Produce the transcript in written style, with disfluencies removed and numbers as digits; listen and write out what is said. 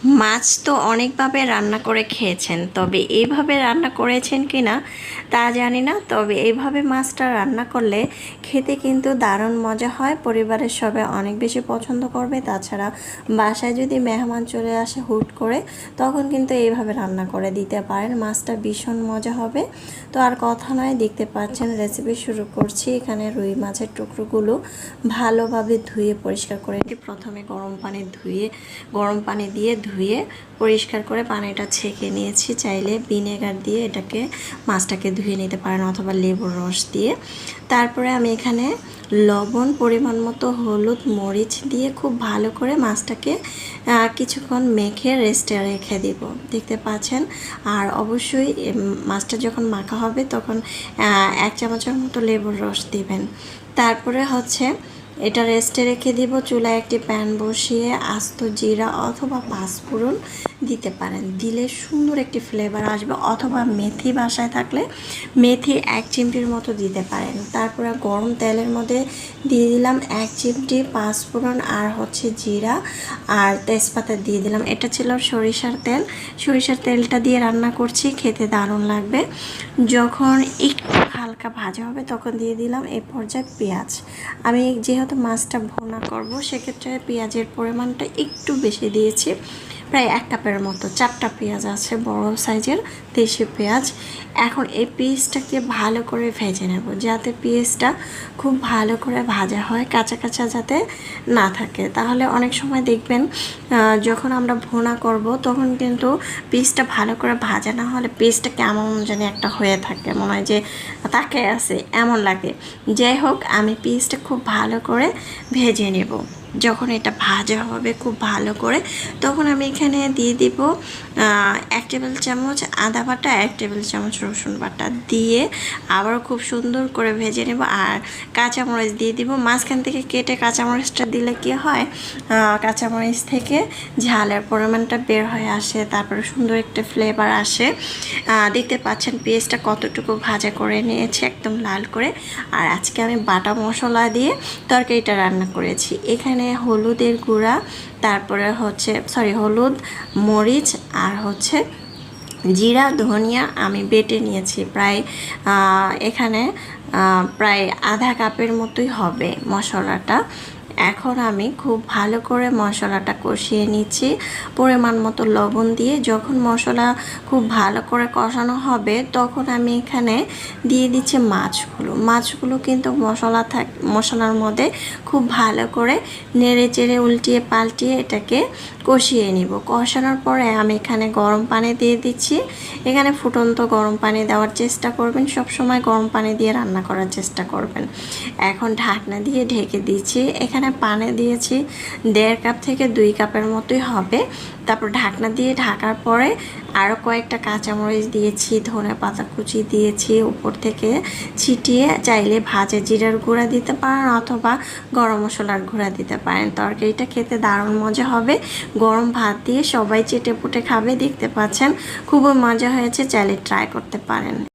মাছ তো অনেকভাবে রান্না করে খেয়েছেন, তবে এইভাবে রান্না করেছেন কি না তা জানি না। তবে এইভাবে মাছটা রান্না করলে খেতে কিন্তু দারুণ মজা হয়, পরিবারের সবাই অনেক বেশি পছন্দ করবে। তাছাড়া বাসায় যদি মেহমান চলে আসে হুট করে, তখন কিন্তু এইভাবে রান্না করে দিতে পারেন, মাছটা ভীষণ মজা হবে। তো আর কথা নয়, দেখতে পাচ্ছেন রেসিপি শুরু করছি। এখানে রুই মাছের টুকরোগুলো ভালোভাবে ধুয়ে পরিষ্কার করে প্রথমে গরম পানি দিয়ে ধুয়ে পরিষ্কার করে পানিটা ছেঁকে নিয়েছি। চাইলে ভিনেগার দিয়ে এটাকে মাছটাকে ধুয়ে নিতে পারেন অথবা লেবুর রস দিয়ে। তারপরে আমি এখানে লবণ, পরিমাণ মতো হলুদ, মরিচ দিয়ে খুব ভালো করে মাছটাকে কিছুক্ষণ মেখে রেস্টে রেখে দিব, দেখতে পাচ্ছেন। আর অবশ্যই মাছটা যখন মাখা হবে তখন 1 চামচের মতো লেবুর রস দিবেন। তারপরে হচ্ছে এটা রেস্টে রেখে দিব। চুলায় একটি প্যান বসিয়ে আস্ত জিরা অথবা পাঁচফোড়ন দিতে পারেন, দিলে সুন্দর একটি ফ্লেভার আসবে। অথবা মেথি বাসায় থাকলে মেথি 1 চিমটির মতো দিতে পারেন। তারপরে গরম তেলের মধ্যে দিয়ে দিলাম 1 চিমটি পাঁচফোড়ন আর হচ্ছে জিরা আর তেজপাতা দিয়ে দিলাম। এটা ছিল সরিষার তেল। সরিষার তেলটা দিয়ে রান্না করছি, খেতে দারুণ লাগবে। যখন একটু হালকা ভাজা হবে তখন দিয়ে দিলাম এই পর্যায়ে পেঁয়াজ। আমি যেহেতু মাছটা ভুনা করব, সেক্ষেত্রে পেঁয়াজের পরিমাণটা একটু বেশি দিয়েছি, প্রায় 1 কাপের মতো। 4টা পেঁয়াজ আছে, বড় সাইজের দেশি পেঁয়াজ। এখন এই পেঁয়াজটাকে ভালো করে ভেজে নেব, যাতে পেঁয়াজটা খুব ভালো করে ভাজা হয়, কাঁচা কাঁচা যাতে না থাকে। তাহলে অনেক সময় দেখবেন যখন আমরা ভুনা করব তখন কিন্তু পেঁয়াজটা ভালো করে ভাজা না হলে পেঁয়াজটা কেমন জানি একটা হয়ে থাকে, মনে হয় যে তাকে আছে এমন লাগে। যাই হোক, আমি পেঁয়াজটা খুব ভালো করে ভেজে নেব। যখন এটা ভাজা হবে খুব ভালো করে, তখন আমি এখানে দিয়ে দিব 1 টেবিল চামচ আদা বাটা, 1 টেবিল চামচ রসুন বাটা দিয়ে আবারও খুব সুন্দর করে ভেজে নেব। আর কাঁচামরিচ দিয়ে দিব মাঝখান থেকে কেটে। কাঁচামরিচটা দিলে কি হয়, কাঁচামরিচ থেকে ঝালের পরিমাণটা বের হয়ে আসে, তারপরে সুন্দর একটা ফ্লেভার আসে। দেখতে পাচ্ছেন পেঁয়াজটা কতটুকু ভাজা করে নিয়েছি, একদম লাল করে। আর আজকে আমি বাটা মশলা দিয়ে তরকারিটা রান্না করেছি। এখানে হলুদের গুঁড়া, তারপরে হচ্ছে হলুদ, মরিচ আর হচ্ছে জিরা, ধনিয়া আমি বেটে নিয়েছি। প্রায় এখানে প্রায় আধা কাপের মতোই হবে মশলাটা। এখন আমি খুব ভালো করে মশলাটা কষিয়ে নিচ্ছি পরিমাণ মতো লবণ দিয়ে। যখন মশলা খুব ভালো করে কষানো হবে তখন আমি এখানে দিয়ে দিচ্ছি মাছগুলো কিন্তু মশলার মধ্যে খুব ভালো করে নেড়ে চেড়ে উল্টিয়ে পাল্টিয়ে এটাকে কষিয়ে নিব। কষানোর পরে আমি এখানে গরম পানি দিয়ে দিচ্ছি। এখানে ফুটন্ত গরম পানি দেওয়ার চেষ্টা করবেন, সব সময় গরম পানি দিয়ে রান্না করার চেষ্টা করবেন। এখন ঢাকনা দিয়ে ঢেকে দিচ্ছি। এখানে পানি দিয়েছি 1.5 কাপ থেকে 2 কাপের মতোই হবে। তারপর ঢাকনা দিয়ে ঢাকার পরে আরও কয়েকটা কাঁচামরিচ দিয়েছি, ধনে পাতা কুচি দিয়েছি উপর থেকে ছিটিয়ে। চাইলে ভাজা জিরার গুঁড়া দিতে পারেন অথবা গরম মশলার গুঁড়া দিতে পারেন। তরকারিটা খেতে দারুণ মজা হবে। গরম ভাত দিয়ে সবাই চেটে পুটে খাবে। দেখতে পাচ্ছেন খুবই মজা হয়েছে, চাইলে ট্রাই করতে পারেন।